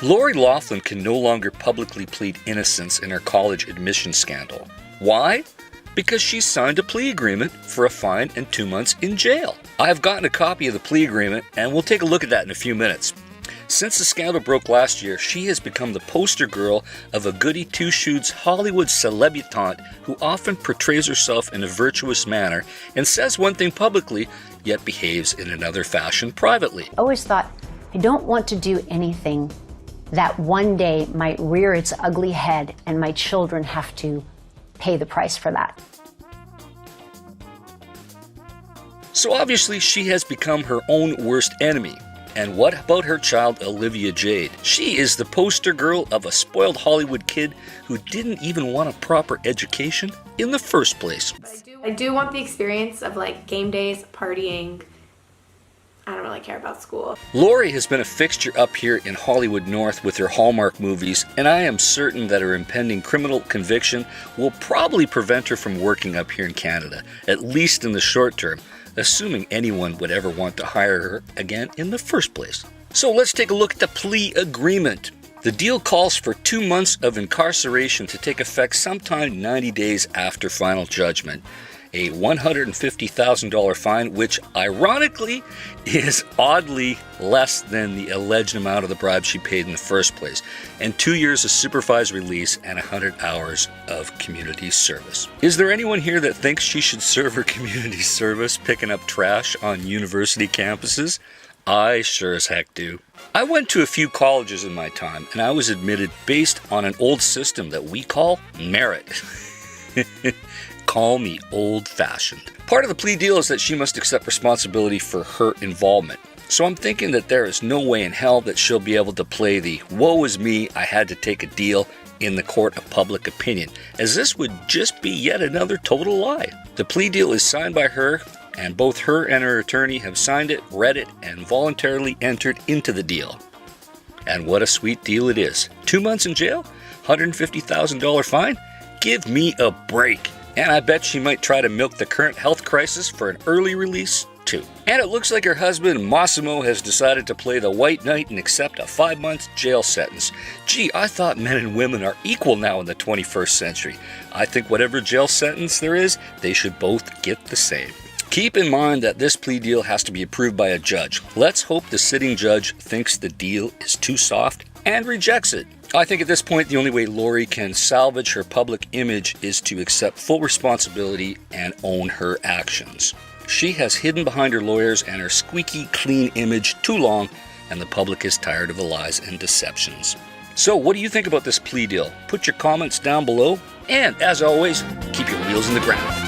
Lori Loughlin can no longer publicly plead innocence in her college admission scandal. Why? Because she signed a plea agreement for a fine and 2 months in jail. I have gotten a copy of the plea agreement, and we'll take a look at that in a few minutes. Since the scandal broke last year, she has become the poster girl of a goody two-shoes Hollywood celebutant who often portrays herself in a virtuous manner and says one thing publicly, yet behaves in another fashion privately. I always thought, I don't want to do anything that one day might rear its ugly head and my children have to pay the price for that. So obviously she has become her own worst enemy. And what about her child, Olivia Jade? She is the poster girl of a spoiled Hollywood kid who didn't even want a proper education in the first place. I do want the experience of like game days, partying. I don't really care about school. Lori has been a fixture up here in Hollywood North with her Hallmark movies, and I am certain that her impending criminal conviction will probably prevent her from working up here in Canada, at least in the short term, assuming anyone would ever want to hire her again in the first place. So let's take a look at the plea agreement. The deal calls for 2 months of incarceration to take effect sometime 90 days after final judgment. A $150,000 fine, which ironically is oddly less than the alleged amount of the bribe she paid in the first place, and 2 years of supervised release and 100 hours of community service. Is there anyone here that thinks she should serve her community service picking up trash on university campuses? I sure as heck do. I went to a few colleges in my time, and I was admitted based on an old system that we call merit. Call me old-fashioned. Part of the plea deal is that she must accept responsibility for her involvement. So I'm thinking that there is no way in hell that she'll be able to play the woe is me, I had to take a deal in the court of public opinion, as this would just be yet another total lie. The plea deal is signed by her, and both her and her attorney have signed it, read it, and voluntarily entered into the deal. And what a sweet deal it is. 2 months in jail? $150,000 fine? Give me a break. And I bet she might try to milk the current health crisis for an early release, too. And it looks like her husband, Massimo, has decided to play the white knight and accept a 5-month jail sentence. Gee, I thought men and women are equal now in the 21st century. I think whatever jail sentence there is, they should both get the same. Keep in mind that this plea deal has to be approved by a judge. Let's hope the sitting judge thinks the deal is too soft and rejects it. I think at this point the only way Lori can salvage her public image is to accept full responsibility and own her actions. She has hidden behind her lawyers and her squeaky clean image too long, and the public is tired of the lies and deceptions. So what do you think about this plea deal? Put your comments down below, and as always, keep your wheels in the ground.